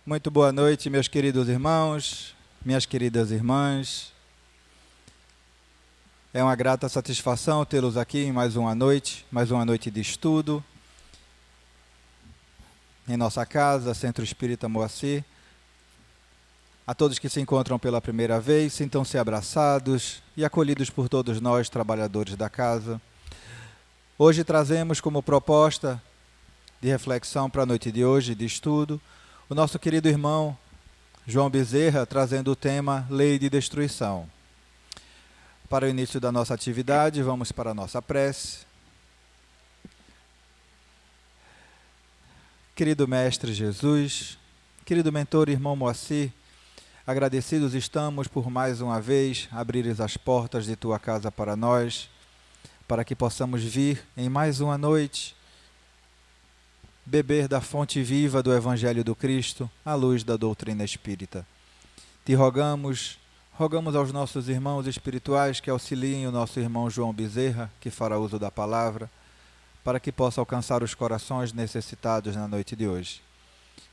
Muito boa noite, meus queridos irmãos, minhas queridas irmãs. É uma grata satisfação tê-los aqui em mais uma noite de estudo, em nossa casa, Centro Espírita Moacir. A todos que se encontram pela primeira vez, sintam-se abraçados e acolhidos por todos nós, trabalhadores da casa. Hoje trazemos como proposta de reflexão para a noite de hoje, de estudo, o nosso querido irmão João Bezerra, trazendo o tema Lei de Destruição. Para o início da nossa atividade, vamos para a nossa prece. Querido Mestre Jesus, querido mentor irmão Moacir, agradecidos estamos por mais uma vez abrires as portas de tua casa para nós, para que possamos vir em mais uma noite beber da fonte viva do Evangelho do Cristo, à luz da doutrina espírita. Te rogamos aos nossos irmãos espirituais que auxiliem o nosso irmão João Bezerra, que fará uso da palavra, para que possa alcançar os corações necessitados na noite de hoje.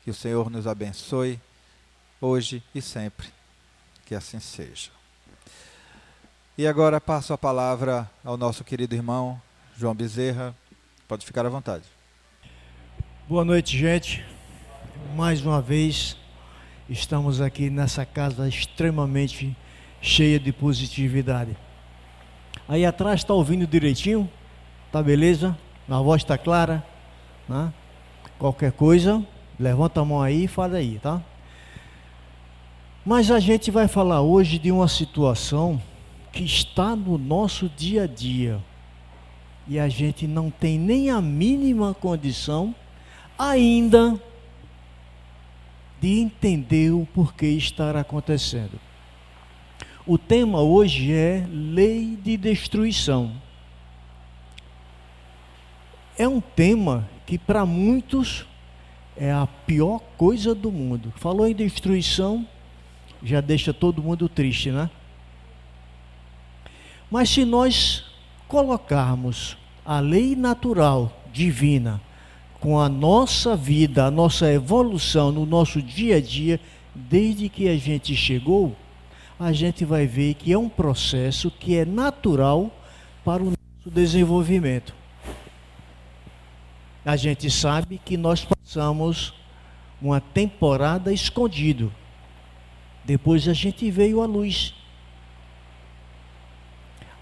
Que o Senhor nos abençoe, hoje e sempre. Que assim seja. E agora passo a palavra ao nosso querido irmão João Bezerra. Pode ficar à vontade. Boa noite, gente. Mais uma vez, estamos aqui nessa casa extremamente cheia de positividade. Aí atrás está ouvindo direitinho? Tá beleza? A voz está clara? Né? Qualquer coisa, levanta a mão aí e fala aí, tá? Mas a gente vai falar hoje de uma situação que está no nosso dia a dia. E a gente não tem nem a mínima condição ainda de entender o porquê estar acontecendo. O tema hoje é Lei de Destruição. É um tema que para muitos é a pior coisa do mundo. Falou em destruição, já deixa todo mundo triste, né? Mas se nós colocarmos a lei natural, divina, com a nossa vida, a nossa evolução no nosso dia a dia, desde que a gente chegou, a gente vai ver que é um processo que é natural para o nosso desenvolvimento. A gente sabe que nós passamos uma temporada escondido. Depois a gente veio à luz.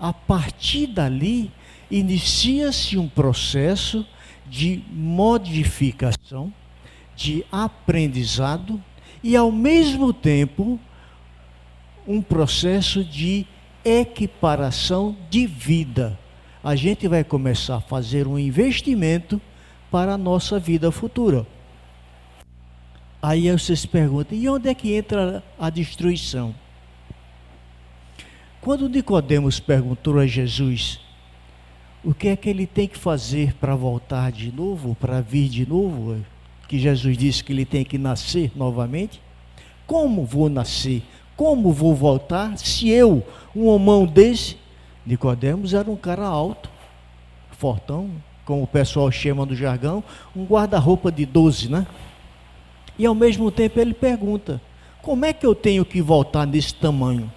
A partir dali, inicia-se um processo de modificação, de aprendizado e, ao mesmo tempo, um processo de equiparação de vida. A gente vai começar a fazer um investimento para a nossa vida futura. Aí vocês se perguntam, e onde é que entra a destruição? Quando Nicodemos perguntou a Jesus o que é que ele tem que fazer para voltar de novo, para vir de novo, que Jesus disse que ele tem que nascer novamente, como vou nascer? Como vou voltar se eu, um homão desse? Nicodemos era um cara alto, fortão, como o pessoal chama no jargão, um guarda-roupa de 12, né? E ao mesmo tempo ele pergunta, como é que eu tenho que voltar nesse tamanho?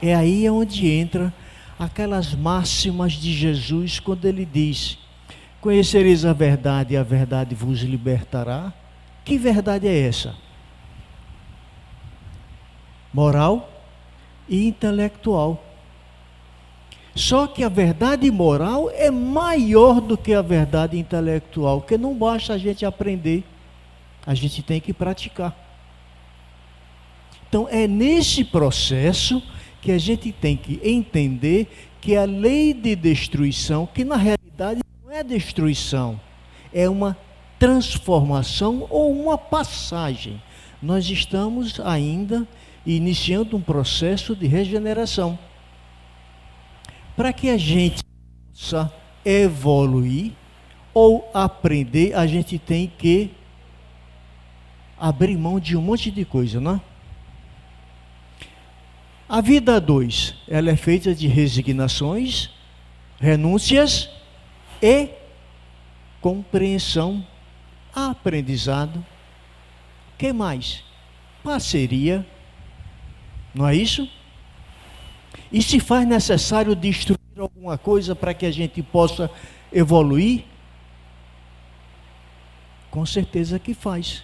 É aí onde entra aquelas máximas de Jesus, quando ele diz, conhecereis a verdade e a verdade vos libertará. Que verdade é essa? Moral e intelectual. Só que a verdade moral é maior do que a verdade intelectual, porque não basta a gente aprender, a gente tem que praticar. Então é nesse processo que a gente tem que entender que a lei de destruição, que na realidade não é destruição, é uma transformação ou uma passagem. Nós estamos ainda iniciando um processo de regeneração. Para que a gente possa evoluir ou aprender, a gente tem que abrir mão de um monte de coisa, não é? A vida a dois, ela é feita de resignações, renúncias e compreensão, aprendizado que mais? Parceria, não é isso? E se faz necessário destruir alguma coisa para que a gente possa evoluir? Com certeza que faz.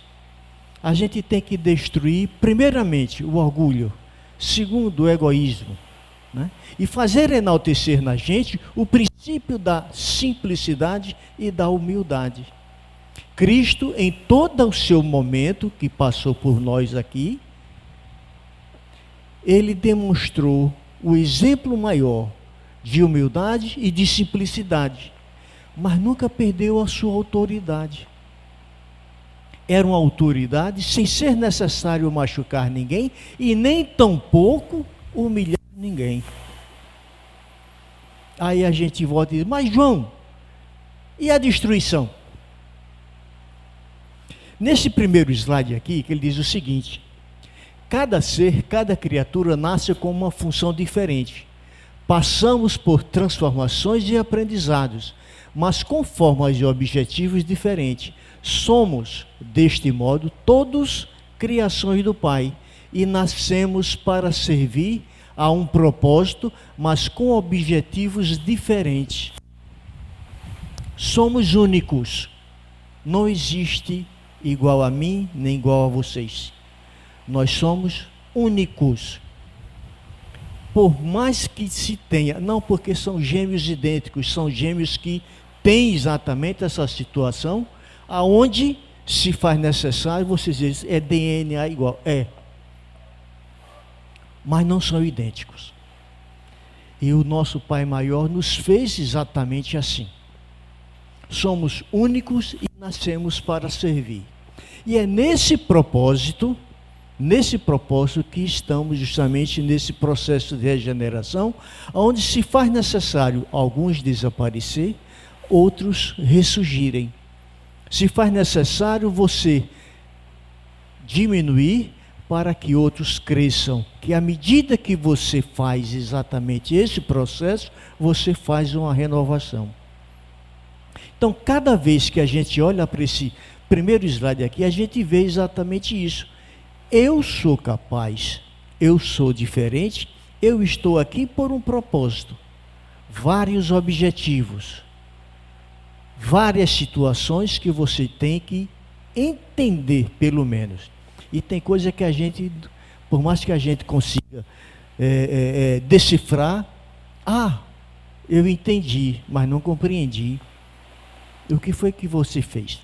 A gente tem que destruir, primeiramente, o orgulho, segundo, o egoísmo, né? E fazer enaltecer na gente o princípio da simplicidade e da humildade. Cristo, em todo o seu momento que passou por nós aqui, ele demonstrou o exemplo maior de humildade e de simplicidade, mas nunca perdeu a sua autoridade. Era uma autoridade sem ser necessário machucar ninguém e nem tampouco humilhar ninguém. Aí a gente volta e diz, mas João, e a destruição? Nesse primeiro slide aqui, que ele diz o seguinte: cada ser, cada criatura nasce com uma função diferente. Passamos por transformações e aprendizados, mas com formas e objetivos diferentes. Somos, deste modo, todos criações do Pai e nascemos para servir a um propósito, mas com objetivos diferentes. Somos únicos. Não existe igual a mim, nem igual a vocês. Nós somos únicos. Por mais que se tenha, não porque são gêmeos idênticos, são gêmeos que têm exatamente essa situação, aonde se faz necessário, vocês dizem, é DNA igual. É. Mas não são idênticos. E o nosso Pai Maior nos fez exatamente assim. Somos únicos e nascemos para servir. E é nesse propósito que estamos justamente nesse processo de regeneração, onde se faz necessário alguns desaparecer, outros ressurgirem. Se faz necessário você diminuir para que outros cresçam, que à medida que você faz exatamente esse processo, você faz uma renovação. Então, cada vez que a gente olha para esse primeiro slide aqui, a gente vê exatamente isso. Eu sou capaz, eu sou diferente, eu estou aqui por um propósito, vários objetivos, várias situações que você tem que entender, pelo menos. E tem coisa que a gente, por mais que a gente consiga decifrar, eu entendi, mas não compreendi. O que foi que você fez?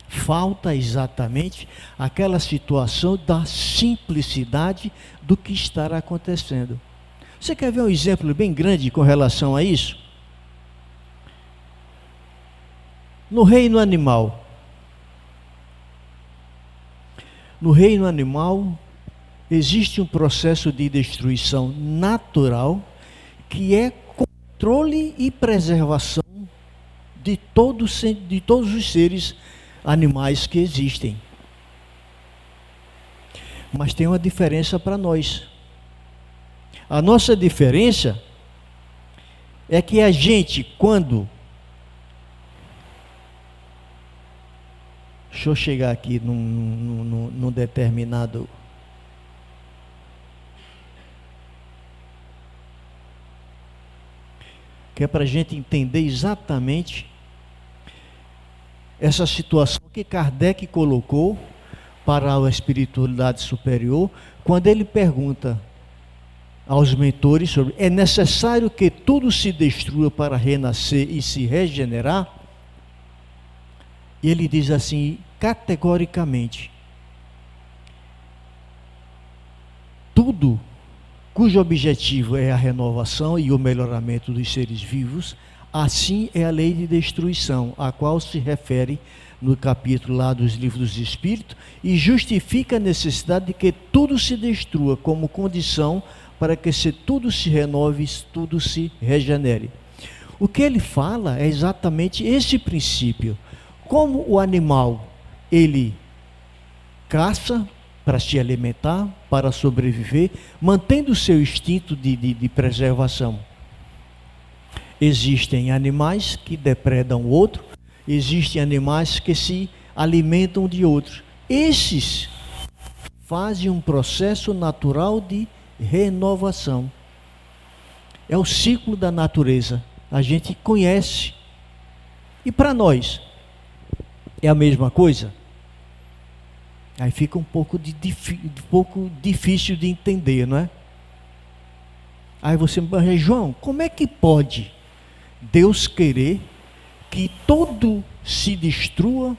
Falta exatamente aquela situação da simplicidade do que está acontecendo. Você quer ver um exemplo bem grande com relação a isso? No reino animal. No reino animal, existe um processo de destruição natural que é controle e preservação de todos os seres animais que existem. Mas tem uma diferença para nós. A nossa diferença é que a gente, quando... Deixa eu chegar aqui num determinado... que é para a gente entender exatamente essa situação que Kardec colocou para a espiritualidade superior, quando ele pergunta aos mentores sobre: é necessário que tudo se destrua para renascer e se regenerar? E ele diz assim, categoricamente: tudo cujo objetivo é a renovação e o melhoramento dos seres vivos, assim é a lei de destruição, a qual se refere no capítulo lá dos livros dos Espíritos, e justifica a necessidade de que tudo se destrua como condição para que tudo se renove, tudo se regenere. O que ele fala é exatamente esse princípio. Como o animal, ele caça para se alimentar, para sobreviver, mantendo o seu instinto de preservação. Existem animais que depredam o outro, existem animais que se alimentam de outros. esses fazem um processo natural de renovação. É o ciclo da natureza. A gente conhece. E para nós, é a mesma coisa? Aí fica um pouco difícil de entender, não é? Aí você me pergunta, João, como é que pode Deus querer que tudo se destrua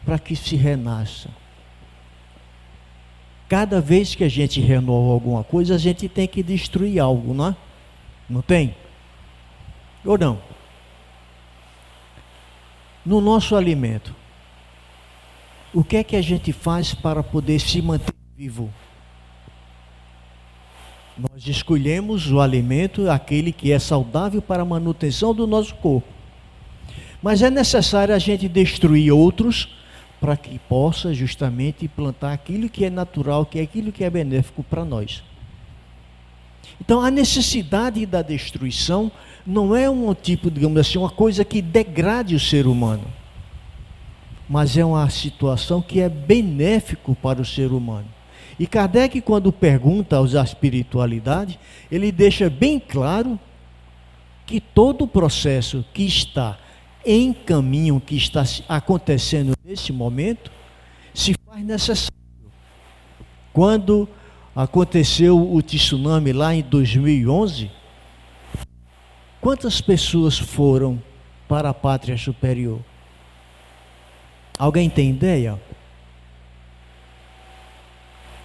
para que se renasça? Cada vez que a gente renova alguma coisa, a gente tem que destruir algo, não é? Não tem? Ou não? No nosso alimento, o que é que a gente faz para poder se manter vivo? Nós escolhemos o alimento, aquele que é saudável para a manutenção do nosso corpo. Mas é necessário a gente destruir outros para que possa justamente plantar aquilo que é natural, que é aquilo que é benéfico para nós. Então a necessidade da destruição não é um tipo, digamos assim, uma coisa que degrade o ser humano, mas é uma situação que é benéfico para o ser humano. E Kardec, quando pergunta aos espiritualidades, ele deixa bem claro que todo o processo que está em caminho, que está acontecendo nesse momento, se faz necessário. Quando aconteceu o tsunami lá em 2011, quantas pessoas foram para a pátria superior? Alguém tem ideia?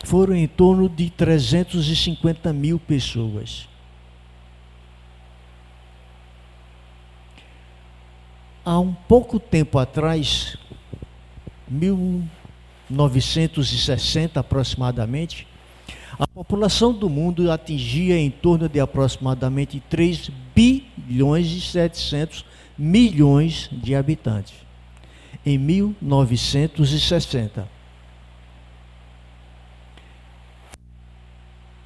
Foram em torno de 350 mil pessoas. Há um pouco tempo atrás, 1960 aproximadamente, a população do mundo atingia em torno de aproximadamente 3 bilhões e 700 milhões de habitantes. Em 1960.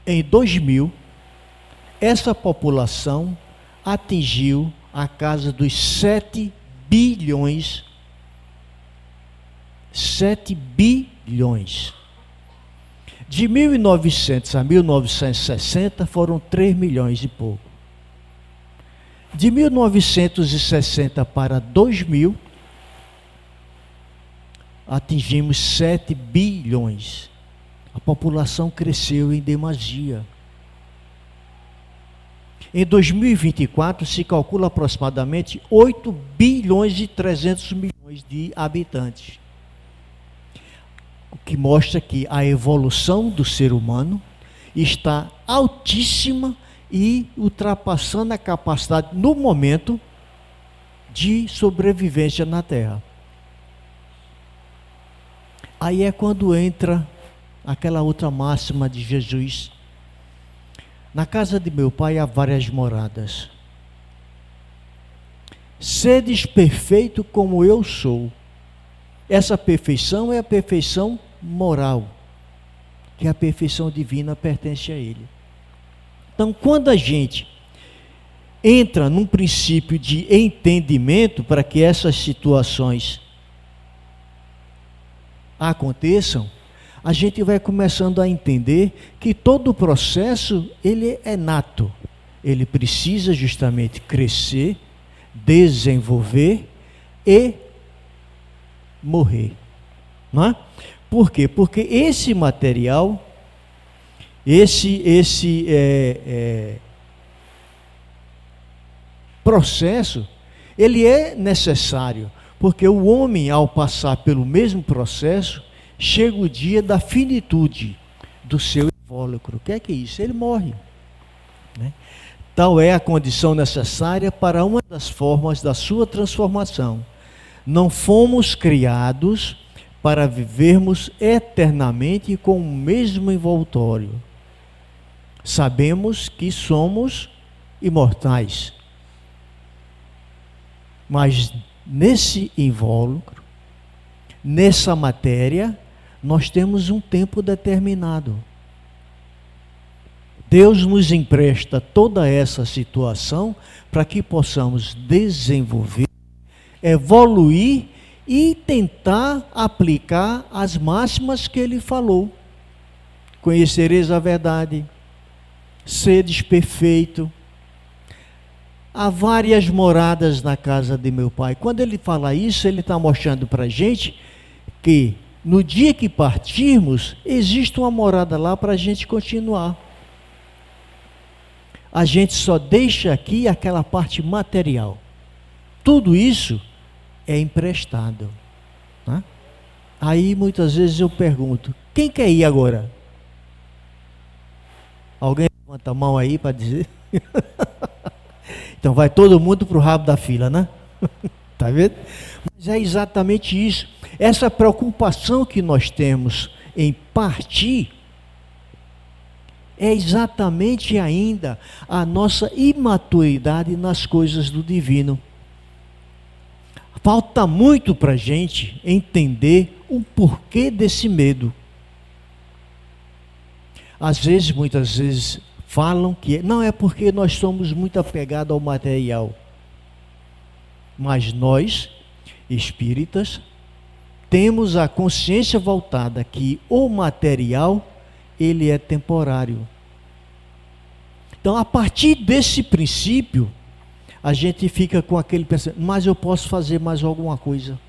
Em 2000, essa população atingiu a casa dos 7 bilhões. 7 bilhões. De 1900 a 1960 foram 3 milhões e pouco. De 1960 para 2000, atingimos 7 bilhões. A população cresceu em demasia. Em 2024 se calcula aproximadamente 8 bilhões e 300 milhões de habitantes. O que mostra que a evolução do ser humano está altíssima e ultrapassando a capacidade no momento de sobrevivência na Terra. Aí é quando entra aquela outra máxima de Jesus: na casa de meu pai há várias moradas. Sedes perfeito como eu sou. Essa perfeição é a perfeição moral, que a perfeição divina pertence a Ele. Então, quando a gente entra num princípio de entendimento para que essas situações aconteçam, a gente vai começando a entender que todo o processo ele é nato. Ele precisa justamente crescer, desenvolver e morrer. Não é? Por quê? Porque esse material, esse processo, ele é necessário, porque o homem, ao passar pelo mesmo processo, chega o dia da finitude do seu invólucro. O que é isso? Ele morre. Né? Tal é a condição necessária para uma das formas da sua transformação. Não fomos criados para vivermos eternamente com o mesmo envoltório. Sabemos que somos imortais. Mas nesse invólucro, nessa matéria, nós temos um tempo determinado. Deus nos empresta toda essa situação para que possamos desenvolver, evoluir e tentar aplicar as máximas que ele falou. Conhecereis a verdade, sedes perfeito. Há várias moradas na casa de meu Pai. Quando ele fala isso, ele está mostrando para a gente que no dia que partirmos, existe uma morada lá para a gente continuar. A gente só deixa aqui aquela parte material. Tudo isso é emprestado. Né? Aí muitas vezes eu pergunto, quem quer ir agora? Alguém levanta a mão aí para dizer? Então vai todo mundo para o rabo da fila, né? Tá vendo? Mas é exatamente isso. Essa preocupação que nós temos em partir é exatamente ainda a nossa imaturidade nas coisas do divino. Falta muito para a gente entender o porquê desse medo. Às vezes, muitas vezes, falam que não é porque nós somos muito apegados ao material. Mas nós, espíritas, temos a consciência voltada que o material, ele é temporário. Então, a partir desse princípio, a gente fica com aquele pensamento, mas eu posso fazer mais alguma coisa.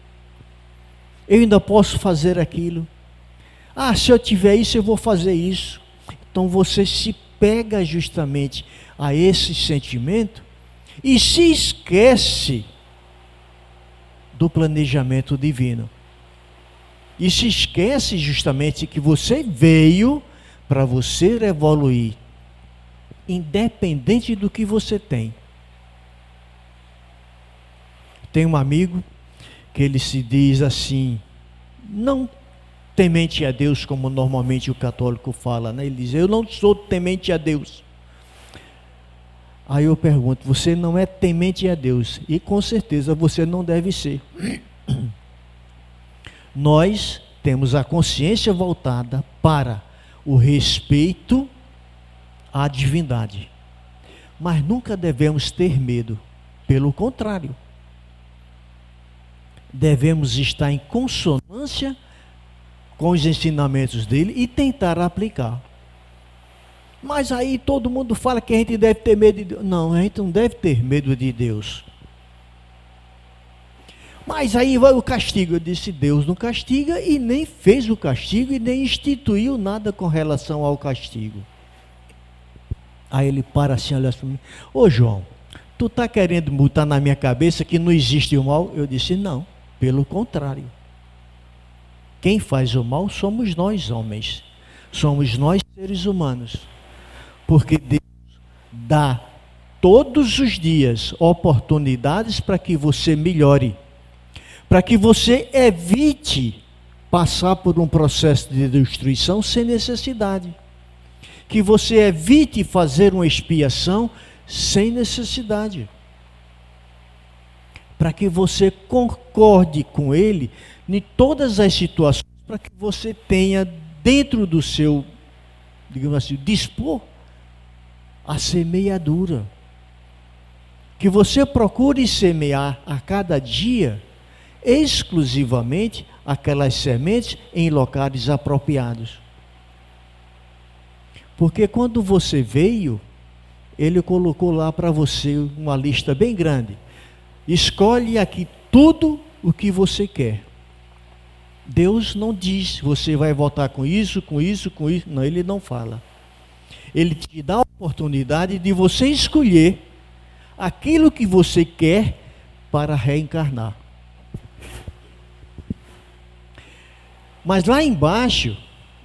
Eu ainda posso fazer aquilo. Ah, se eu tiver isso, eu vou fazer isso. Então, você se pega justamente a esse sentimento e se esquece do planejamento divino. E se esquece justamente que você veio para você evoluir, independente do que você tem. Tem um amigo que ele se diz assim, não temente a Deus como normalmente o católico fala, né? Ele diz, eu não sou temente a Deus. Aí eu pergunto, você não é temente a Deus? E com certeza você não deve ser. Nós temos a consciência voltada para o respeito à divindade. Mas nunca devemos ter medo. Pelo contrário. Devemos estar em consonância com os ensinamentos dele e tentar aplicar. Mas aí todo mundo fala que a gente deve ter medo de Deus. Não, a gente não deve ter medo de Deus. Mas aí vai o castigo. Eu disse, Deus não castiga e nem fez o castigo e nem instituiu nada com relação ao castigo. Aí ele para assim, olha para mim, ô João, tu está querendo botar na minha cabeça que não existe o mal? Eu disse, não, pelo contrário. Quem faz o mal somos nós, homens. Somos nós, seres humanos. Porque Deus dá todos os dias oportunidades para que você melhore. Para que você evite passar por um processo de destruição sem necessidade. Que você evite fazer uma expiação sem necessidade. Para que você concorde com Ele em todas as situações, para que você tenha dentro do seu, digamos assim, dispor a semeadura. Que você procure semear a cada dia exclusivamente aquelas sementes em locais apropriados. Porque quando você veio, ele colocou lá para você uma lista bem grande. Escolhe aqui tudo o que você quer. Deus não diz, você vai voltar com isso, com isso, com isso. Não, ele não fala. Ele te dá a oportunidade de você escolher aquilo que você quer para reencarnar. Mas lá embaixo,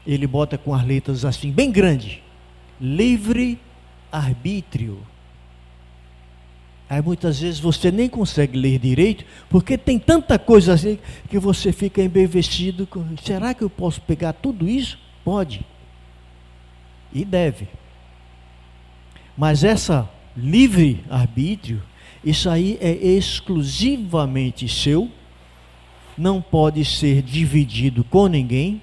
ele bota com as letras assim, bem grande. Livre arbítrio. Aí muitas vezes você nem consegue ler direito, porque tem tanta coisa assim que você fica embevecido. Será que eu posso pegar tudo isso? Pode. E deve. Mas essa livre arbítrio, isso aí é exclusivamente seu, não pode ser dividido com ninguém,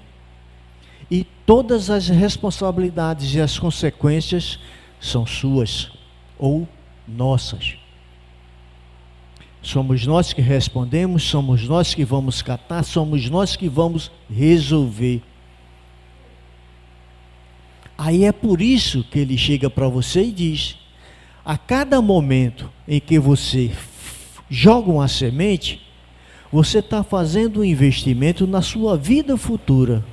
e todas as responsabilidades e as consequências são suas ou nossas. Somos nós que respondemos, somos nós que vamos catar, somos nós que vamos resolver. Aí é por isso que ele chega para você e diz: a cada momento em que você joga uma semente, você está fazendo um investimento na sua vida futura.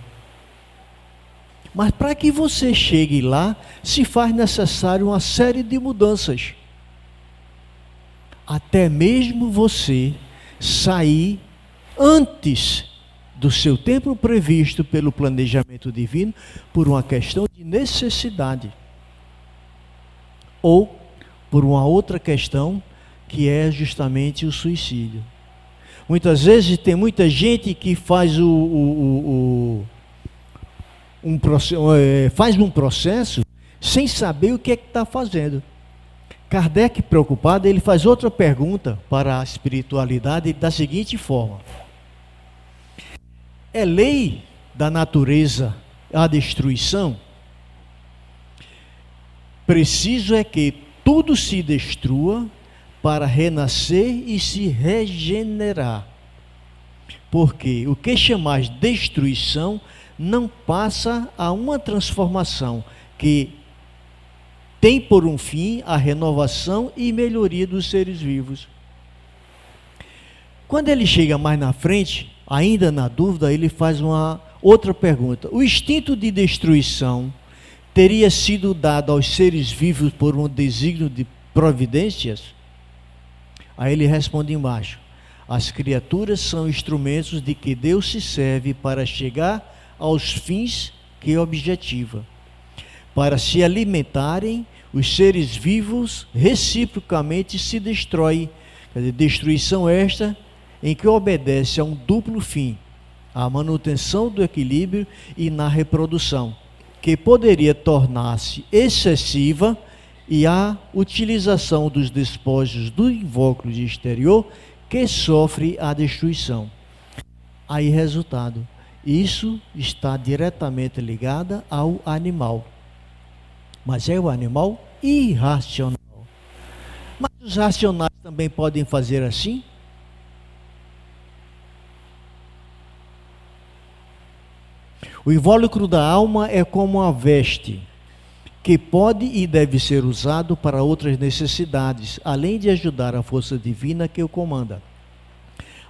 Mas para que você chegue lá, se faz necessário uma série de mudanças. Até mesmo você sair antes do seu tempo previsto pelo planejamento divino, por uma questão de necessidade. Ou por uma outra questão, que é justamente o suicídio. Muitas vezes tem muita gente que faz um processo sem saber o que é que está fazendo. Kardec, preocupado, ele faz outra pergunta para a espiritualidade da seguinte forma: é lei da natureza a destruição? Preciso é que tudo se destrua para renascer e se regenerar. Porque o que chamais destruição não passa a uma transformação que tem por um fim a renovação e melhoria dos seres vivos. Quando ele chega mais na frente, ainda na dúvida, ele faz uma outra pergunta: o instinto de destruição teria sido dado aos seres vivos por um desígnio de providências? Aí ele responde embaixo: as criaturas são instrumentos de que Deus se serve para chegar aos fins que objetiva. Para se alimentarem, os seres vivos reciprocamente se destroem. Quer dizer, destruição esta em que obedece a um duplo fim: a manutenção do equilíbrio e na reprodução, que poderia tornar-se excessiva, e a utilização dos despojos do invólucro exterior, que sofre a destruição. Aí, resultado: isso está diretamente ligado ao animal. Mas é o animal irracional. Mas os racionais também podem fazer assim? O invólucro da alma é como uma veste, que pode e deve ser usado para outras necessidades, além de ajudar a força divina que o comanda.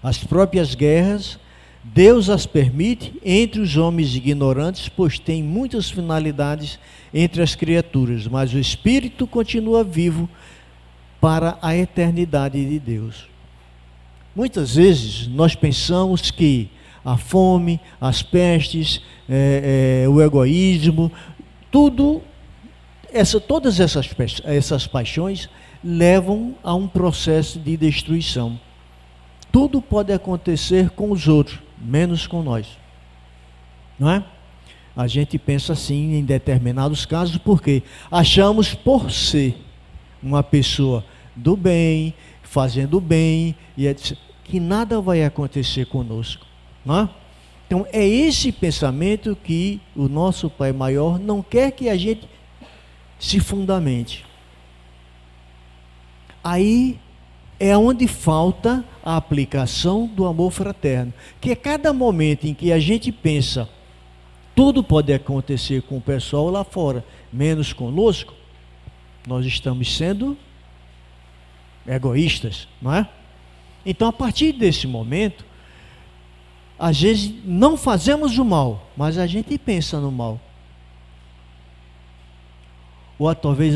As próprias guerras, Deus as permite entre os homens ignorantes, pois tem muitas finalidades entre as criaturas, mas o Espírito continua vivo para a eternidade de Deus. Muitas vezes nós pensamos que a fome, as pestes, o egoísmo, todas essas paixões levam a um processo de destruição. Tudo pode acontecer com os outros, menos com nós. Não é? A gente pensa assim em determinados casos, porque achamos, por ser uma pessoa do bem, fazendo bem, e etc., que nada vai acontecer conosco. Não é? Então é esse pensamento que o nosso Pai Maior não quer que a gente se fundamente. Aí é onde falta a aplicação do amor fraterno, que a cada momento em que a gente pensa tudo pode acontecer com o pessoal lá fora, menos conosco, nós estamos sendo egoístas, não é? Então, a partir desse momento, às vezes não fazemos o mal, mas a gente pensa no mal. Ou talvez,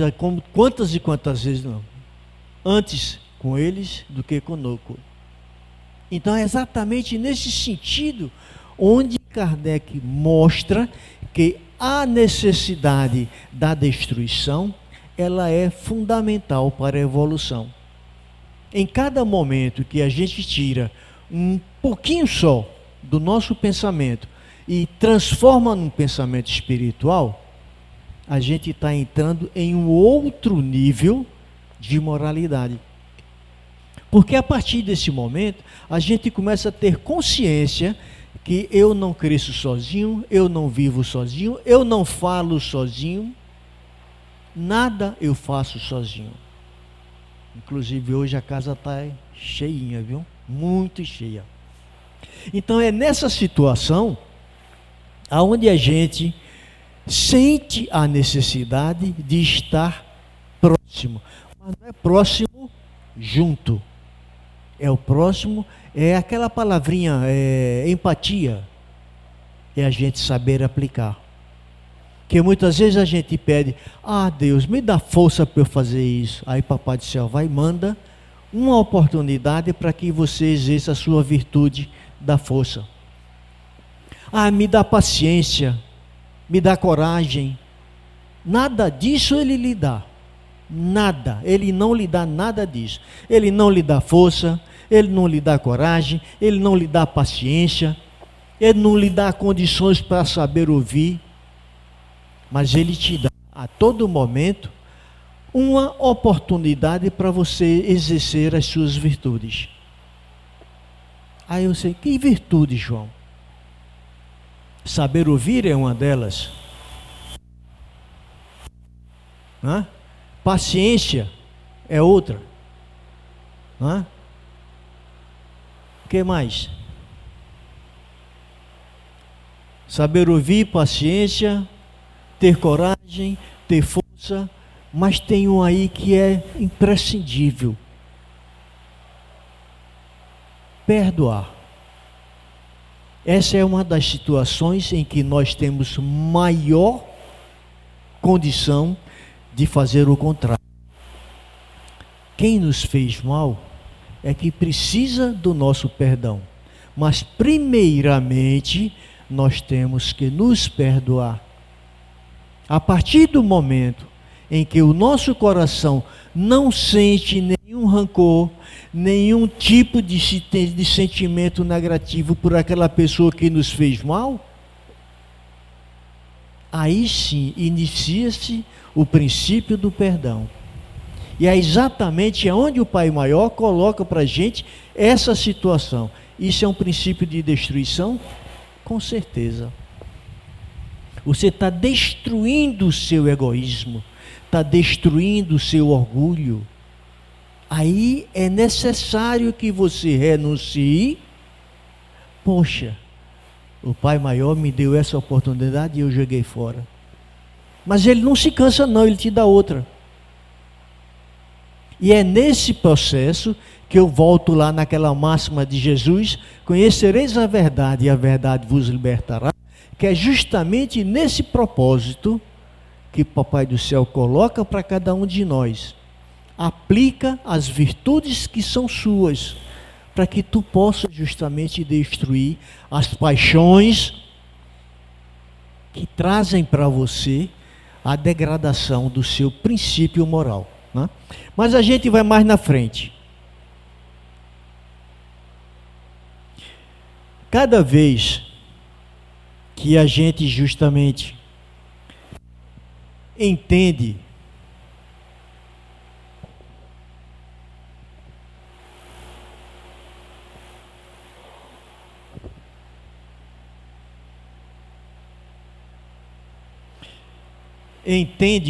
quantas e quantas vezes não? Antes com eles do que conosco. Então é exatamente nesse sentido onde Kardec mostra que a necessidade da destruição, ela é fundamental para a evolução. Em cada momento que a gente tira um pouquinho só do nosso pensamento e transforma num pensamento espiritual, a gente está entrando em um outro nível de moralidade. Porque a partir desse momento, a gente começa a ter consciência que eu não cresço sozinho, eu não vivo sozinho, eu não falo sozinho, nada eu faço sozinho. Inclusive hoje a casa está cheinha, viu? Muito cheia. Então é nessa situação aonde a gente sente a necessidade de estar próximo. Mas não é próximo junto. É o próximo, é aquela palavrinha, empatia. É a gente saber aplicar. Porque muitas vezes a gente pede, Deus, me dá força para eu fazer isso. Aí Papai do Céu vai e manda uma oportunidade para que você exerça a sua virtude da força. Me dá paciência, me dá coragem. Nada disso ele lhe dá. Nada. Ele não lhe dá nada disso. Ele não lhe dá força, ele não lhe dá coragem, ele não lhe dá paciência, ele não lhe dá condições para saber ouvir. Mas ele te dá a todo momento uma oportunidade para você exercer as suas virtudes. Aí eu sei, que virtude, João? Saber ouvir é uma delas. Paciência é outra. O que mais? Saber ouvir, paciência, ter coragem, ter força, mas tem um aí que é imprescindível. Perdoar. Essa é uma das situações em que nós temos maior condição de fazer o contrário. Quem nos fez mal é que precisa do nosso perdão. Mas primeiramente nós temos que nos perdoar. A partir do momento em que o nosso coração não sente nenhum rancor, nenhum tipo de sentimento negativo por aquela pessoa que nos fez mal, aí sim inicia-se o princípio do perdão. E é exatamente onde o Pai Maior coloca para a gente essa situação. Isso é um princípio de destruição? Com certeza. Você está destruindo o seu egoísmo, está destruindo o seu orgulho. Aí é necessário que você renuncie. Poxa, o Pai Maior me deu essa oportunidade e eu joguei fora. Mas ele não se cansa não, ele te dá outra. E é nesse processo que eu volto lá naquela máxima de Jesus: conhecereis a verdade e a verdade vos libertará. Que é justamente nesse propósito que Papai do Céu coloca para cada um de nós. Aplica as virtudes que são suas, para que tu possas justamente destruir as paixões que trazem para você a degradação do seu princípio moral. Né? Mas a gente vai mais na frente. Cada vez que a gente justamente entende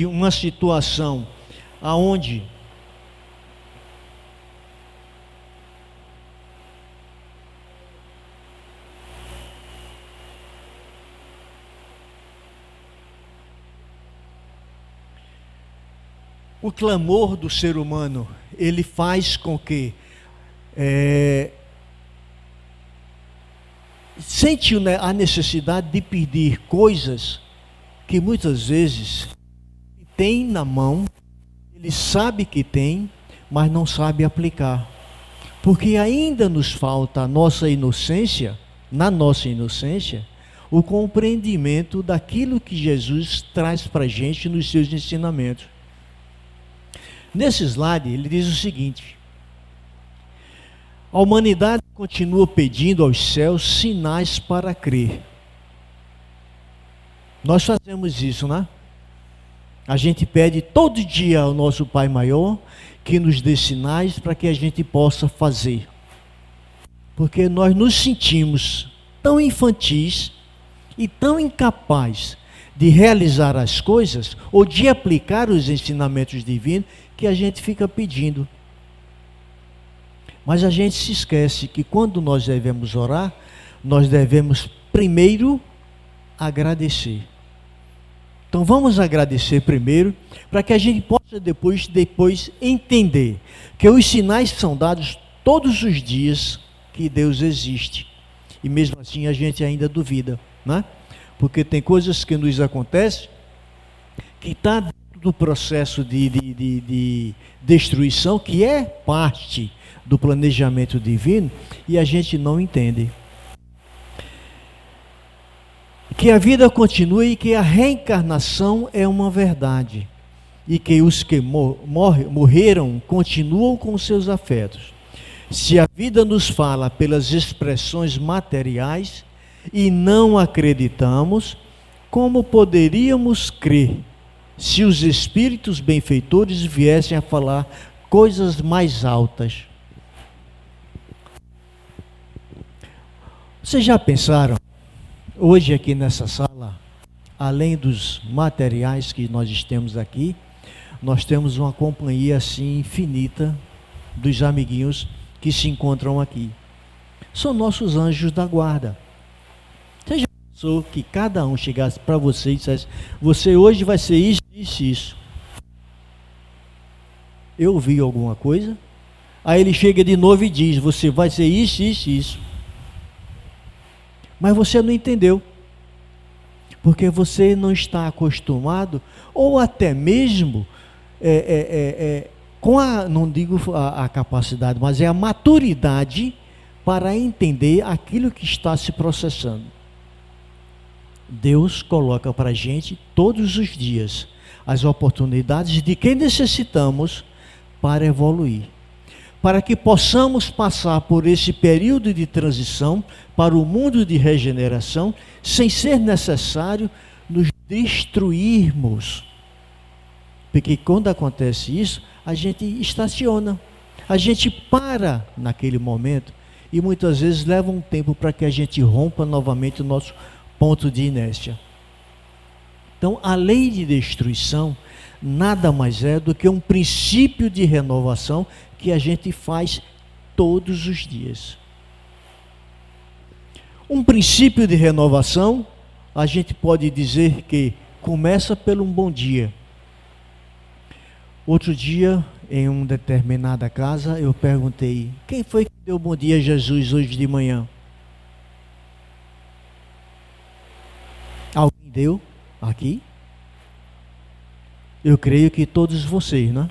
uma situação aonde o clamor do ser humano, ele faz com que sente a necessidade de pedir coisas que muitas vezes tem na mão, ele sabe que tem, mas não sabe aplicar. Porque ainda nos falta na nossa inocência, o compreendimento daquilo que Jesus traz para a gente nos seus ensinamentos. Nesse slide, ele diz o seguinte: a humanidade continua pedindo aos céus sinais para crer. Nós fazemos isso, né? A gente pede todo dia ao nosso Pai Maior que nos dê sinais para que a gente possa fazer. Porque nós nos sentimos tão infantis e tão incapazes de realizar as coisas ou de aplicar os ensinamentos divinos que a gente fica pedindo. Mas a gente se esquece que quando nós devemos orar, nós devemos primeiro agradecer. Então vamos agradecer primeiro, para que a gente possa depois entender que os sinais são dados todos os dias que Deus existe. E mesmo assim a gente ainda duvida, né? Porque tem coisas que nos acontecem que está dentro do processo de destruição, que é parte do planejamento divino, e a gente não entende. Que a vida continue e que a reencarnação é uma verdade. E que os que morreram continuam com seus afetos. Se a vida nos fala pelas expressões materiais e não acreditamos, como poderíamos crer se os espíritos benfeitores viessem a falar coisas mais altas? Vocês já pensaram, hoje aqui nessa sala, além dos materiais que nós temos aqui, nós temos uma companhia assim infinita dos amiguinhos que se encontram aqui. São nossos anjos da guarda. Você já pensou que cada um chegasse para você e dissesse: você hoje vai ser isso, isso, isso? Eu ouvi alguma coisa? Aí ele chega de novo e diz: você vai ser isso, isso, isso. Mas você não entendeu. Porque você não está acostumado, ou até mesmo com não digo a capacidade, mas é a maturidade para entender aquilo que está se processando. Deus coloca para a gente todos os dias as oportunidades de que necessitamos para evoluir, para que possamos passar por esse período de transição para o mundo de regeneração, sem ser necessário nos destruirmos. Porque quando acontece isso, a gente estaciona, a gente para naquele momento, e muitas vezes leva um tempo para que a gente rompa novamente o nosso ponto de inércia. Então, a lei de destruição nada mais é do que um princípio de renovação que a gente faz todos os dias. Um princípio de renovação, a gente pode dizer que começa pelo um bom dia. Outro dia, em uma determinada casa, eu perguntei: quem foi que deu bom dia a Jesus hoje de manhã? Alguém deu aqui? Eu creio que todos vocês, né?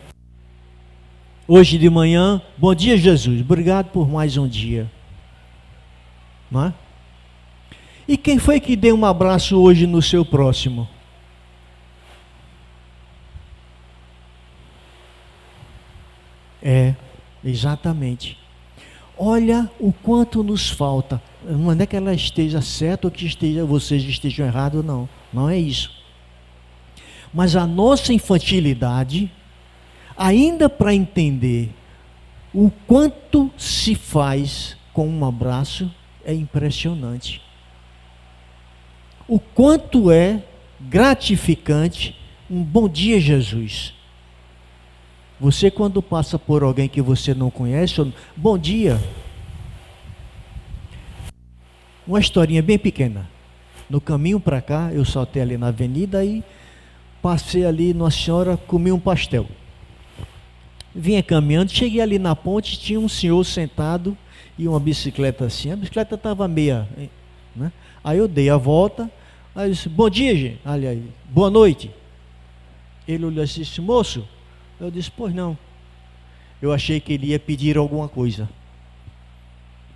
Hoje de manhã, bom dia Jesus, obrigado por mais um dia. Não é? E quem foi que deu um abraço hoje no seu próximo? É, exatamente. Olha o quanto nos falta. Não é que ela esteja certa ou que vocês estejam errados, não. Não é isso. Mas a nossa infantilidade, ainda para entender o quanto se faz com um abraço, é impressionante. O quanto é gratificante um bom dia, Jesus. Você, quando passa por alguém que você não conhece, bom dia. Uma historinha bem pequena. No caminho para cá, eu saltei ali na avenida e passei ali numa senhora, comi um pastel. Vinha caminhando, cheguei ali na ponte, tinha um senhor sentado e uma bicicleta assim. A bicicleta estava meia, né? Aí eu dei a volta, aí eu disse: bom dia, gente. Aliás, boa noite. Ele olhou assim, disse: moço. Eu disse: pois não. Eu achei que ele ia pedir alguma coisa.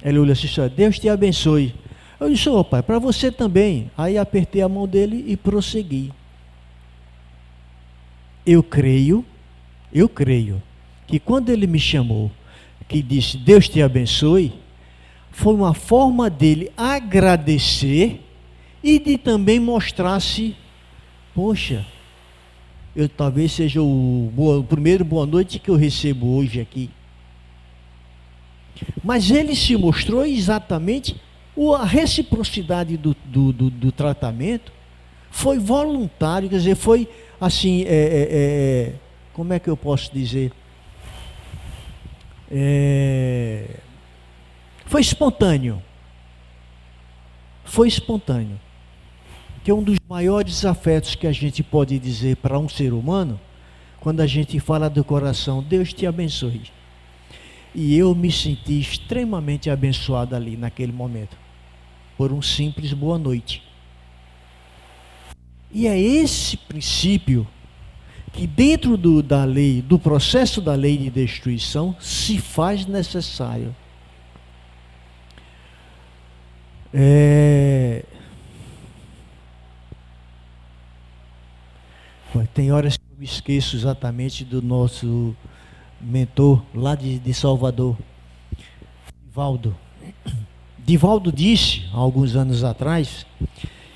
Ele olhou assim: Deus te abençoe. Eu disse: ô pai, para você também. Aí apertei a mão dele e prossegui. Eu creio que quando ele me chamou, que disse Deus te abençoe, foi uma forma dele agradecer e de também mostrar-se: poxa, eu talvez seja o primeiro boa noite que eu recebo hoje aqui. Mas ele se mostrou exatamente, a reciprocidade do tratamento foi voluntário, quer dizer, foi assim, como é que eu posso dizer? Foi espontâneo. Foi espontâneo. Que é um dos maiores afetos que a gente pode dizer para um ser humano, quando a gente fala do coração, Deus te abençoe. E eu me senti extremamente abençoado ali naquele momento, por um simples boa noite. E é esse princípio que dentro da lei, do processo da lei de destruição, se faz necessário. Tem horas que eu me esqueço exatamente do nosso mentor lá de Salvador, Divaldo. Divaldo disse, há alguns anos atrás,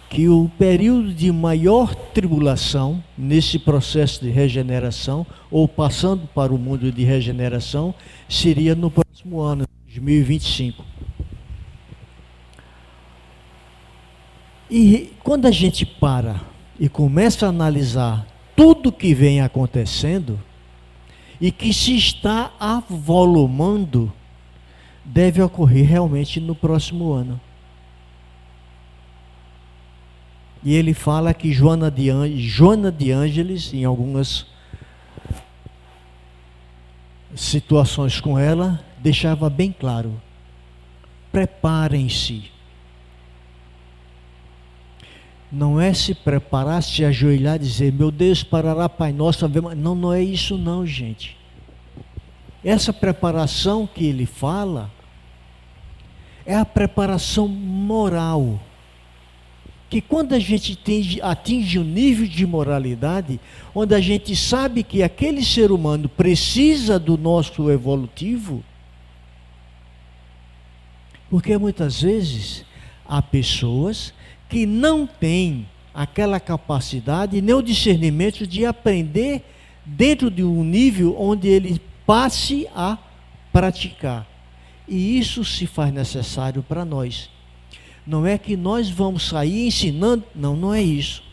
que o período de maior tribulação nesse processo de regeneração, ou passando para o mundo de regeneração, seria no próximo ano, 2025. E quando a gente para e começa a analisar tudo que vem acontecendo e que se está avolumando, deve ocorrer realmente no próximo ano. E ele fala que Joana de Ângeles, em algumas situações com ela, deixava bem claro: preparem-se. Não é se preparar, se ajoelhar e dizer, meu Deus, parará, Pai Nosso. Não, não é isso não, gente. Essa preparação que ele fala é a preparação moral. Que quando a gente atinge um nível de moralidade, onde a gente sabe que aquele ser humano precisa do nosso evolutivo, porque muitas vezes há pessoas que não têm aquela capacidade nem o discernimento de aprender dentro de um nível onde ele passe a praticar. E isso se faz necessário para nós. Não é que nós vamos sair ensinando, não é isso.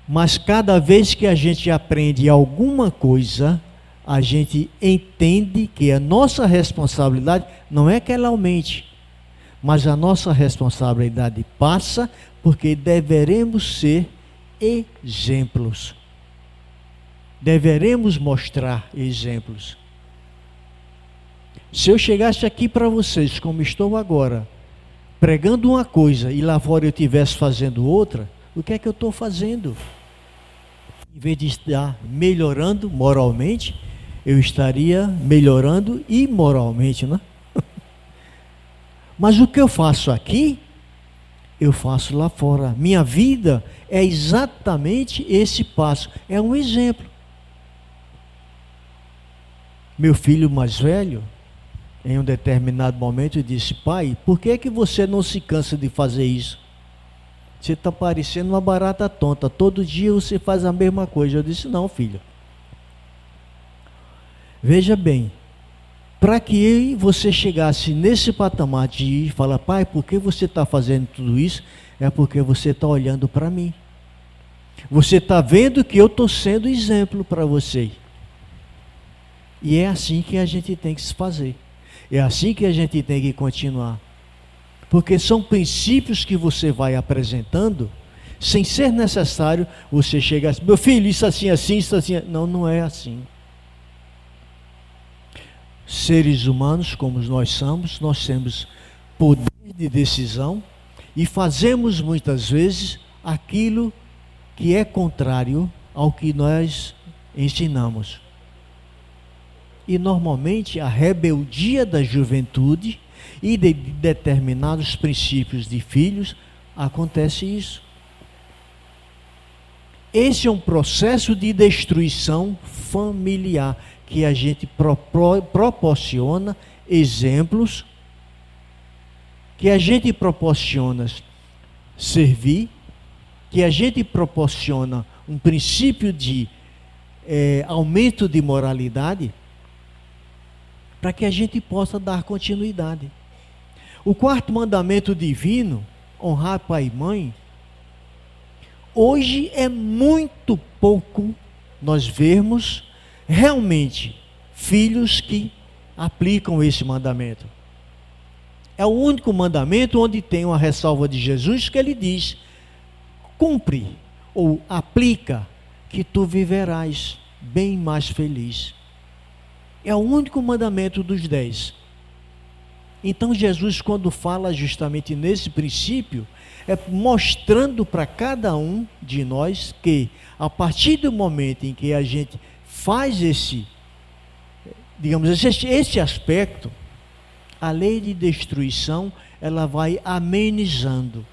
Mas cada vez que a gente aprende alguma coisa, a gente entende que a nossa responsabilidade não é que ela aumente, mas a nossa responsabilidade passa, porque deveremos ser exemplos. Deveremos mostrar exemplos. Se eu chegasse aqui para vocês, como estou agora, pregando uma coisa e lá fora eu estivesse fazendo outra, o que é que eu estou fazendo? Em vez de estar melhorando moralmente, eu estaria melhorando imoralmente, né? Mas o que eu faço aqui, eu faço lá fora. Minha vida é exatamente esse passo. É um exemplo. Meu filho mais velho, em um determinado momento, disse, pai, por que que você não se cansa de fazer isso? Você está parecendo uma barata tonta. Todo dia você faz a mesma coisa. Eu disse, não, filho. Veja bem. Para que eu e você chegasse nesse patamar de falar, pai, por que você está fazendo tudo isso? É porque você está olhando para mim. Você está vendo que eu estou sendo exemplo para você. E é assim que a gente tem que se fazer. É assim que a gente tem que continuar. Porque são princípios que você vai apresentando, sem ser necessário você chegar assim, meu filho, isso assim, assim, isso assim. Não, não é assim. Seres humanos como nós somos, nós temos poder de decisão e fazemos muitas vezes aquilo que é contrário ao que nós ensinamos. E normalmente a rebeldia da juventude e de determinados princípios de filhos, acontece isso. Esse é um processo de destruição familiar, que a gente proporciona exemplos, que a gente proporciona servir, que a gente proporciona um princípio de aumento de moralidade, para que a gente possa dar continuidade. O quarto mandamento divino, honrar pai e mãe, hoje é muito pouco nós vermos realmente filhos que aplicam esse mandamento. É o único mandamento onde tem uma ressalva de Jesus que ele diz: cumpre ou aplica, que tu viverás bem mais feliz. É o único mandamento dos 10. Então Jesus, quando fala justamente nesse princípio, é mostrando para cada um de nós que, a partir do momento em que a gente faz esse aspecto, a lei de destruição, ela vai amenizando.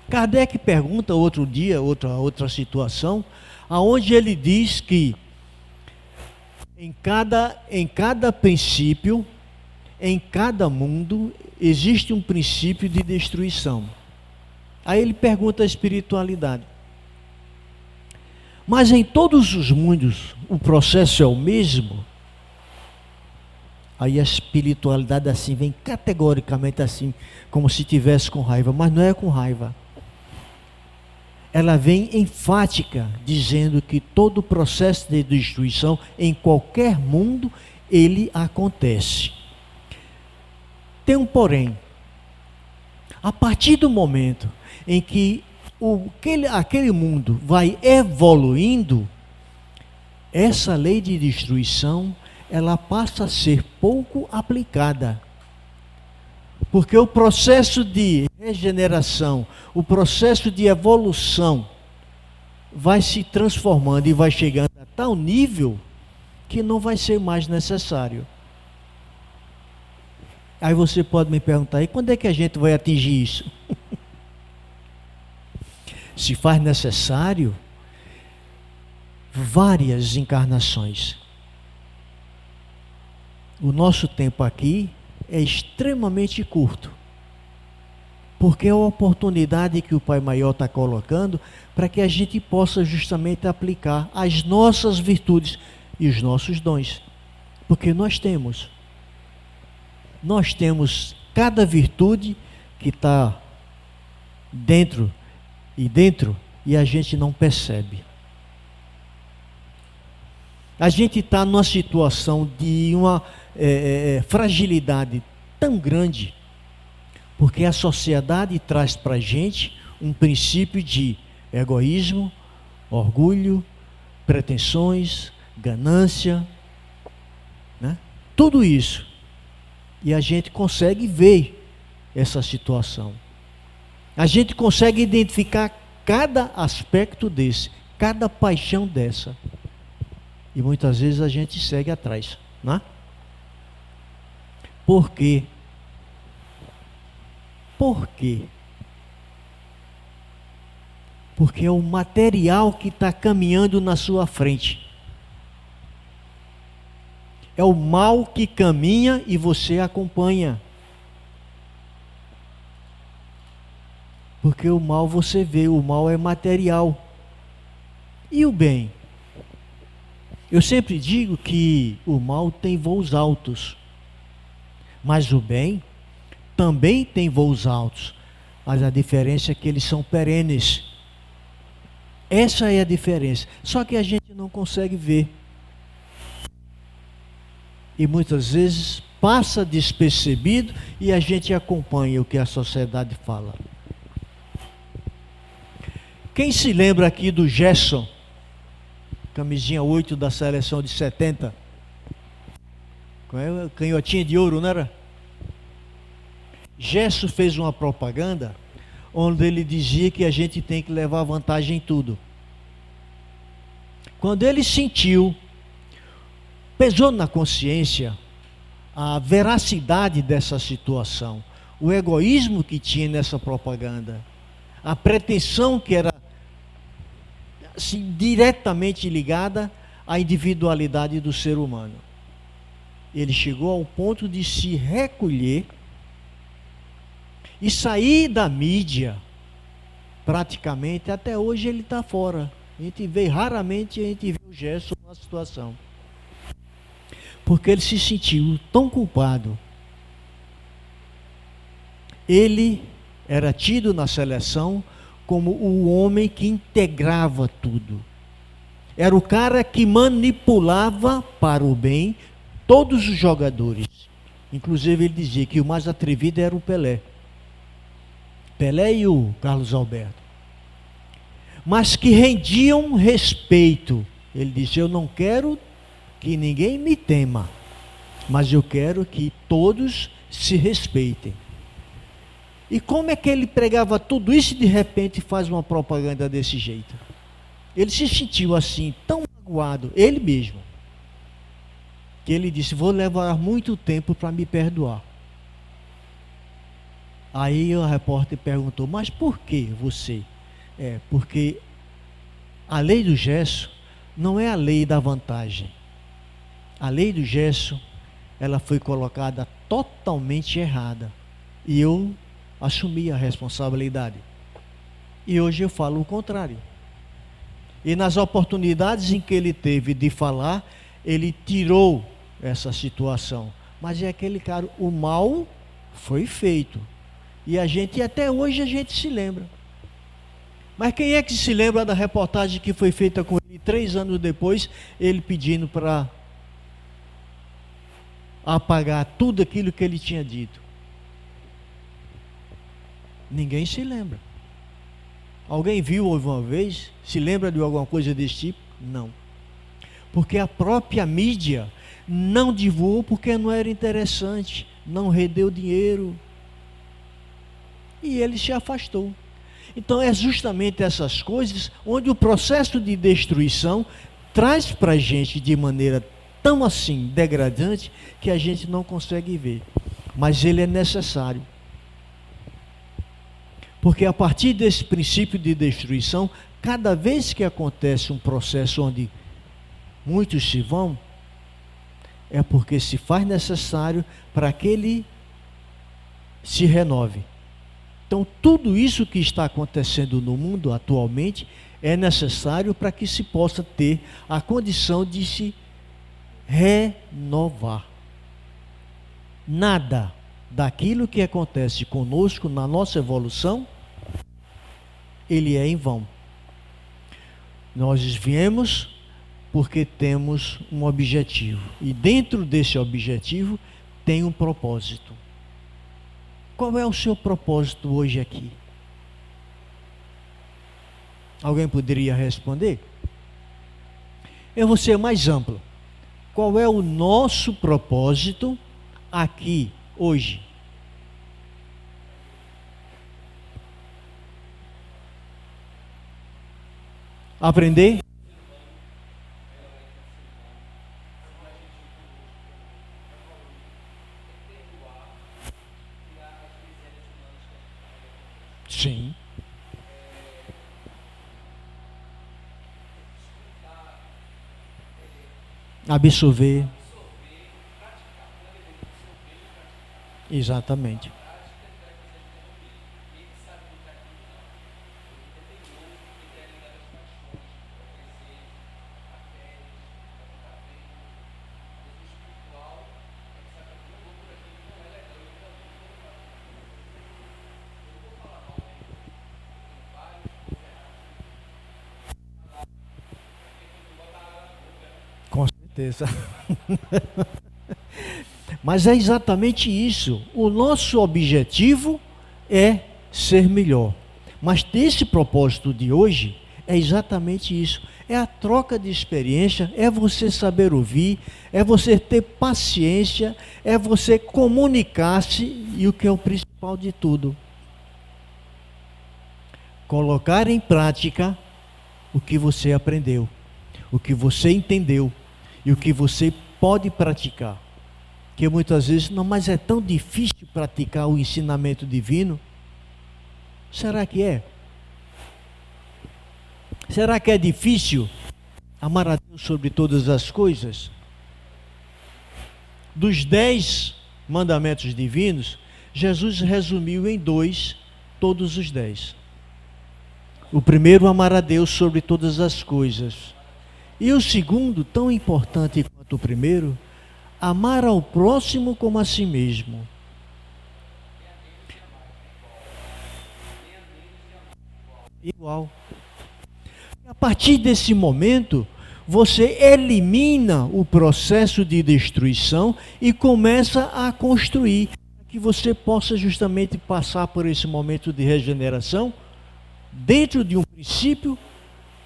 Kardec pergunta outro dia, outra situação, aonde ele diz que em cada princípio, em cada mundo, existe um princípio de destruição. Aí ele pergunta a espiritualidade: mas em todos os mundos o processo é o mesmo? Aí a espiritualidade assim vem categoricamente assim, como se tivesse com raiva, mas não é com raiva. Ela vem enfática, dizendo que todo o processo de destruição em qualquer mundo, ele acontece. Tem um porém. A partir do momento em que aquele mundo vai evoluindo, essa lei de destruição, ela passa a ser pouco aplicada. Porque o processo de regeneração, o processo de evolução, vai se transformando e vai chegando a tal nível que não vai ser mais necessário. Aí você pode me perguntar: e quando é que a gente vai atingir isso? Se faz necessário várias encarnações. O nosso tempo aqui é extremamente curto, porque é a oportunidade que o Pai Maior está colocando para que a gente possa justamente aplicar as nossas virtudes e os nossos dons, porque nós temos cada virtude que está dentro e a gente não percebe. A gente está numa situação de uma fragilidade tão grande, porque a sociedade traz para a gente um princípio de egoísmo, orgulho, pretensões, ganância, né? Tudo isso. E a gente consegue ver essa situação. A gente consegue identificar cada aspecto desse, cada paixão dessa. E muitas vezes a gente segue atrás, né? Por quê? Por quê? Porque é o material que está caminhando na sua frente. É o mal que caminha e você acompanha. Porque o mal você vê, o mal é material. E o bem? Eu sempre digo que o mal tem voos altos, mas o bem também tem voos altos, mas a diferença é que eles são perenes. Essa é a diferença, só que a gente não consegue ver. E muitas vezes passa despercebido e a gente acompanha o que a sociedade fala. Quem se lembra aqui do Gerson? Camisinha 8 da seleção de 70. Canhotinha de ouro, não era? Gerson fez uma propaganda onde ele dizia que a gente tem que levar vantagem em tudo. Quando ele sentiu, pesou na consciência a veracidade dessa situação, o egoísmo que tinha nessa propaganda, a pretensão que era assim, diretamente ligada à individualidade do ser humano. Ele chegou ao ponto de se recolher e sair da mídia. Praticamente, até hoje ele está fora. Raramente a gente vê o Gerson numa situação. Porque ele se sentiu tão culpado. Ele era tido na seleção como o homem que integrava tudo. Era o cara que manipulava para o bem todos os jogadores. Inclusive ele dizia que o mais atrevido era o Pelé. Pelé e o Carlos Alberto. Mas que rendiam respeito. Ele disse, eu não quero que ninguém me tema, mas eu quero que todos se respeitem. E como é que ele pregava tudo isso e de repente faz uma propaganda desse jeito? Ele se sentiu assim, tão magoado, ele mesmo, que ele disse, vou levar muito tempo para me perdoar. Aí o repórter perguntou, mas por que você? Porque a lei do gesso não é a lei da vantagem. A lei do gesso, ela foi colocada totalmente errada. E eu assumi a responsabilidade. E hoje eu falo o contrário. E nas oportunidades em que ele teve de falar, ele tirou essa situação. Mas é aquele cara, o mal foi feito. E até hoje a gente se lembra. Mas quem é que se lembra da reportagem que foi feita com ele 3 anos depois, ele pedindo para apagar tudo aquilo que ele tinha dito? Ninguém se lembra. Alguém viu alguma vez? Se lembra de alguma coisa desse tipo? Não. Porque a própria mídia não divulgou porque não era interessante, não rendeu dinheiro. E ele se afastou. Então é justamente essas coisas onde o processo de destruição traz para a gente de maneira tão assim degradante que a gente não consegue ver. Mas ele é necessário. Porque a partir desse princípio de destruição, cada vez que acontece um processo onde muitos se vão, é porque se faz necessário para que ele se renove. Então, tudo isso que está acontecendo no mundo atualmente é necessário para que se possa ter a condição de se renovar. Nada daquilo que acontece conosco na nossa evolução, ele é em vão. Nós viemos porque temos um objetivo. E dentro desse objetivo tem um propósito. Qual é o seu propósito hoje aqui? Alguém poderia responder? Eu vou ser mais amplo. Qual é o nosso propósito aqui, hoje? Aprender? Sim. Absorver. Exatamente. Com certeza. Mas é exatamente isso. O nosso objetivo é ser melhor. Mas desse propósito de hoje é exatamente isso. É a troca de experiência, é você saber ouvir, é você ter paciência, é você comunicar-se e o que é o principal de tudo, colocar em prática o que você aprendeu, o que você entendeu e o que você pode praticar. Que muitas vezes, não, mas é tão difícil praticar o ensinamento divino. Será que é? Será que é difícil amar a Deus sobre todas as coisas? Dos 10 mandamentos divinos, Jesus resumiu em 2 todos os 10. O primeiro, amar a Deus sobre todas as coisas. E o segundo, tão importante quanto o primeiro, amar ao próximo como a si mesmo. Igual. A partir desse momento, você elimina o processo de destruição e começa a construir, que você possa justamente passar por esse momento de regeneração dentro de um princípio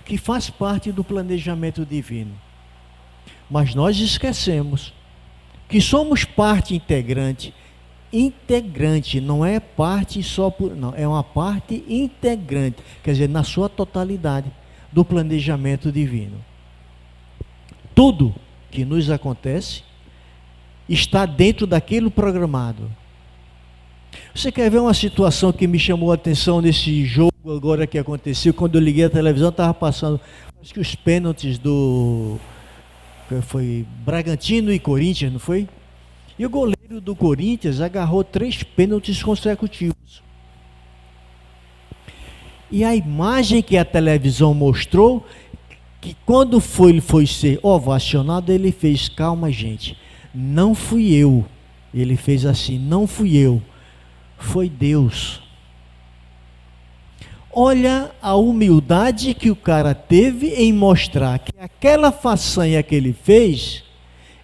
que faz parte do planejamento divino. Mas nós esquecemos que somos parte integrante. Integrante, não é parte só por... Não, é uma parte integrante, quer dizer, na sua totalidade do planejamento divino. Tudo que nos acontece está dentro daquilo programado. Você quer ver uma situação que me chamou a atenção nesse jogo agora que aconteceu? Quando eu liguei a televisão, estava passando, acho que os pênaltis do... Foi Bragantino e Corinthians, não foi? E o goleiro do Corinthians agarrou 3 pênaltis consecutivos. E a imagem que a televisão mostrou, que quando ele foi ser ovacionado, ele fez: calma, gente, não fui eu. Ele fez assim: não fui eu, foi Deus. Olha a humildade que o cara teve em mostrar que aquela façanha que ele fez,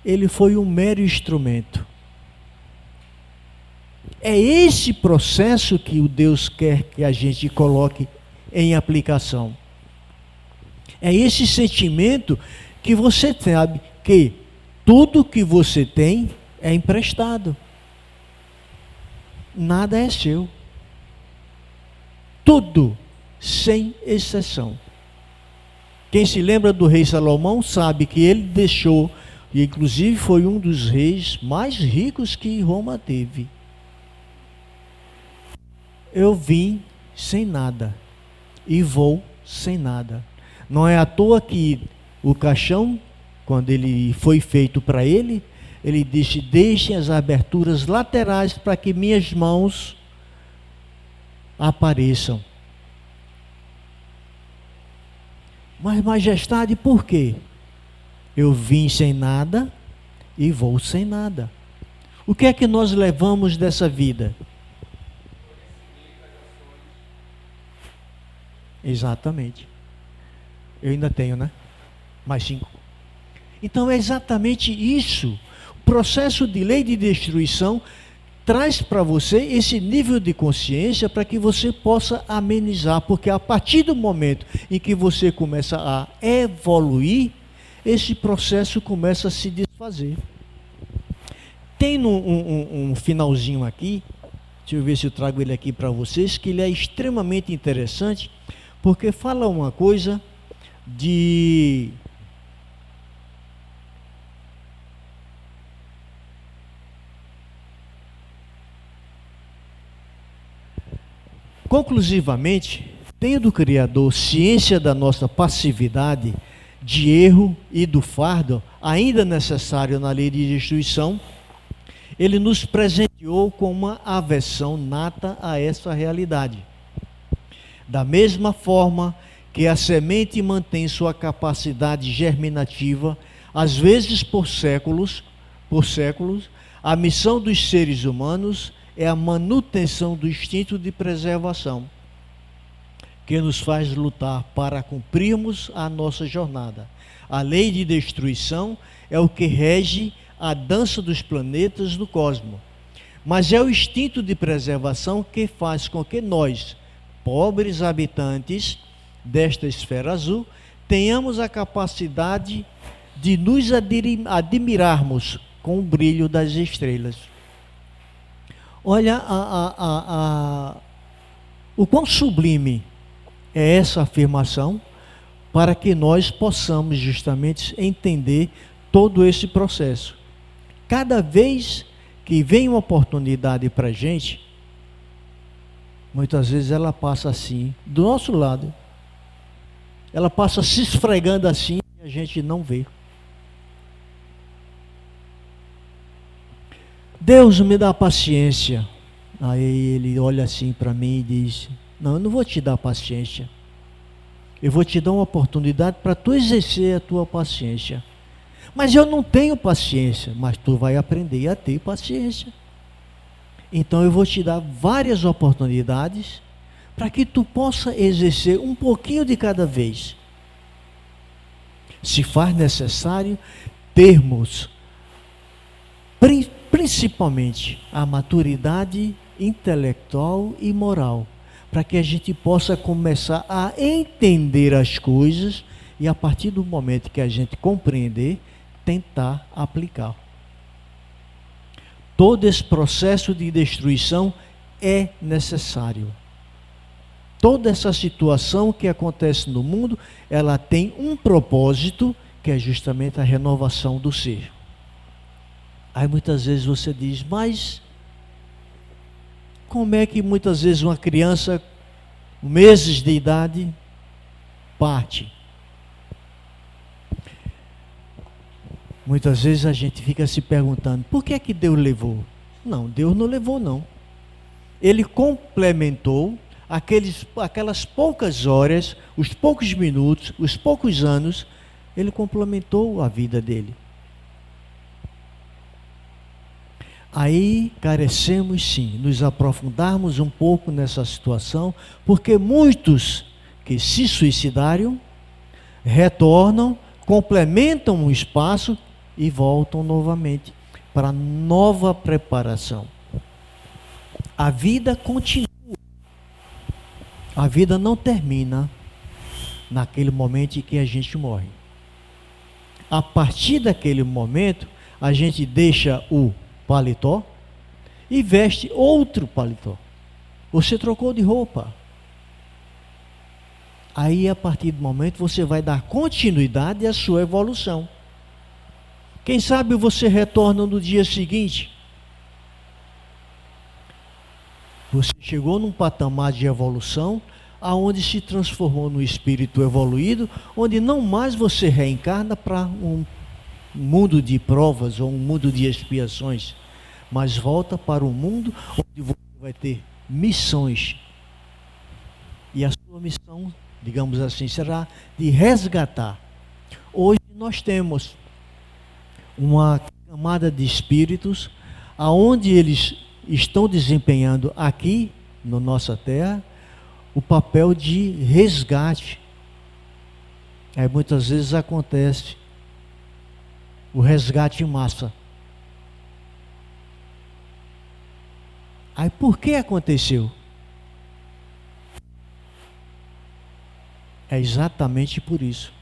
ele foi um mero instrumento. É esse processo que o Deus quer que a gente coloque em aplicação. É esse sentimento que você sabe que tudo que você tem é emprestado. Nada é seu. Tudo, sem exceção. Quem se lembra do rei Salomão sabe que ele deixou, e inclusive foi um dos reis mais ricos que Roma teve. Eu vim sem nada e vou sem nada. Não é à toa que o caixão, quando ele foi feito para ele, ele disse: deixem as aberturas laterais para que minhas mãos apareçam. Mas, majestade, por quê? Eu vim sem nada e vou sem nada. O que é que nós levamos dessa vida? Exatamente. Eu ainda tenho, né? Mais 5. Então é exatamente isso. O processo de lei de destruição traz para você esse nível de consciência para que você possa amenizar, porque a partir do momento em que você começa a evoluir, esse processo começa a se desfazer. Tem um finalzinho aqui, deixa eu ver se eu trago ele aqui para vocês, que ele é extremamente interessante, porque fala uma coisa de... Conclusivamente, tendo o Criador ciência da nossa passividade, de erro e do fardo, ainda necessário na lei de destruição, ele nos presenteou com uma aversão nata a essa realidade. Da mesma forma que a semente mantém sua capacidade germinativa, às vezes por séculos, a missão dos seres humanos é a manutenção do instinto de preservação, que nos faz lutar para cumprirmos a nossa jornada. A lei de destruição é o que rege a dança dos planetas no cosmos, mas é o instinto de preservação que faz com que nós, pobres habitantes desta esfera azul, tenhamos a capacidade de nos admirarmos com o brilho das estrelas. Olha o quão sublime é essa afirmação, para que nós possamos justamente entender todo esse processo. Cada vez que vem uma oportunidade para a gente, muitas vezes ela passa assim, do nosso lado. Ela passa se esfregando assim e a gente não vê. Deus me dá paciência. Aí ele olha assim para mim e diz: não, eu não vou te dar paciência. Eu vou te dar uma oportunidade para tu exercer a tua paciência. Mas eu não tenho paciência. Mas tu vai aprender a ter paciência. Então eu vou te dar várias oportunidades para que tu possa exercer um pouquinho de cada vez. se faz necessário termos, principalmente, a maturidade intelectual e moral, para que a gente possa começar a entender as coisas e, a partir do momento que a gente compreender, tentar aplicar. Todo esse processo de destruição é necessário. Toda essa situação que acontece no mundo, ela tem um propósito, que é justamente a renovação do ser. Aí muitas vezes você diz, mas como é que muitas vezes uma criança, meses de idade, parte? Muitas vezes a gente fica se perguntando, por que é que Deus levou? Não, Deus não levou não. Ele complementou aquelas poucas horas, os poucos minutos, os poucos anos, ele complementou a vida dele. Aí carecemos sim, nos aprofundarmos um pouco nessa situação, porque muitos que se suicidaram, retornam, complementam o espaço e voltam novamente para nova preparação. A vida continua. A vida não termina naquele momento em que a gente morre. A partir daquele momento, a gente deixa o paletó e veste outro paletó. Você trocou de roupa. Aí, a partir do momento, você vai dar continuidade à sua evolução. Quem sabe você retorna no dia seguinte. Você chegou num patamar de evolução, aonde se transformou no espírito evoluído, onde não mais você reencarna para um mundo de provas ou um mundo de expiações, mas volta para um mundo onde você vai ter missões. E a sua missão, digamos assim, será de resgatar. Hoje nós temos uma camada de espíritos, aonde eles estão desempenhando aqui, na nossa terra, o papel de resgate. Aí muitas vezes acontece o resgate em massa. Aí por que aconteceu? É exatamente por isso.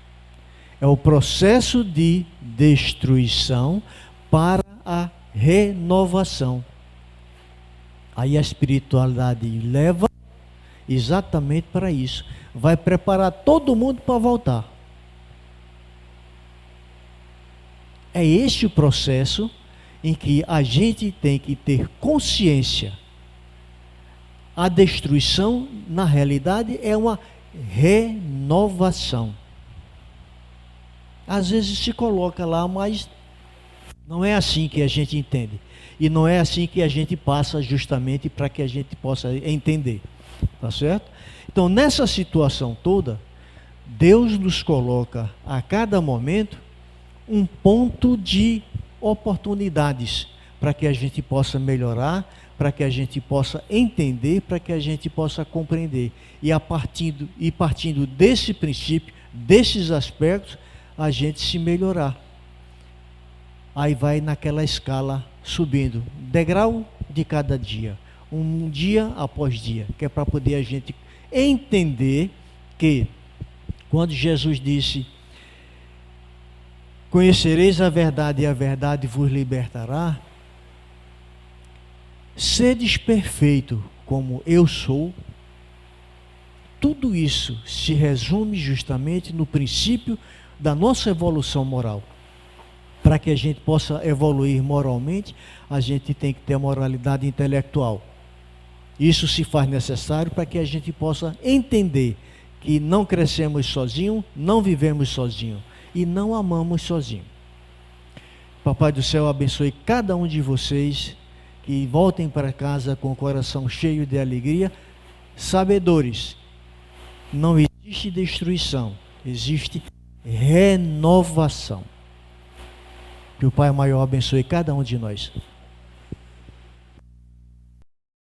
É o processo de destruição para a renovação. Aí a espiritualidade leva exatamente para isso. Vai preparar todo mundo para voltar. É este o processo em que a gente tem que ter consciência. A destruição, na realidade, é uma renovação. Às vezes se coloca lá, mas não é assim que a gente entende. E não é assim que a gente passa justamente para que a gente possa entender. Tá certo? Então, nessa situação toda, Deus nos coloca a cada momento um ponto de oportunidades para que a gente possa melhorar, para que a gente possa entender, para que a gente possa compreender. E partindo desse princípio, desses aspectos, a gente se melhorar. Aí vai naquela escala subindo, degrau de cada dia, um dia após dia, que é para poder a gente entender que quando Jesus disse: conhecereis a verdade e a verdade vos libertará, sedes perfeito como eu sou, tudo isso se resume justamente no princípio da nossa evolução moral. Para que a gente possa evoluir moralmente, a gente tem que ter moralidade intelectual. Isso se faz necessário para que a gente possa entender que não crescemos sozinhos, não vivemos sozinhos e não amamos sozinhos. Papai do céu abençoe cada um de vocês, que voltem para casa com o coração cheio de alegria, sabedores, não existe destruição, existe renovação. Que o Pai maior abençoe cada um de nós.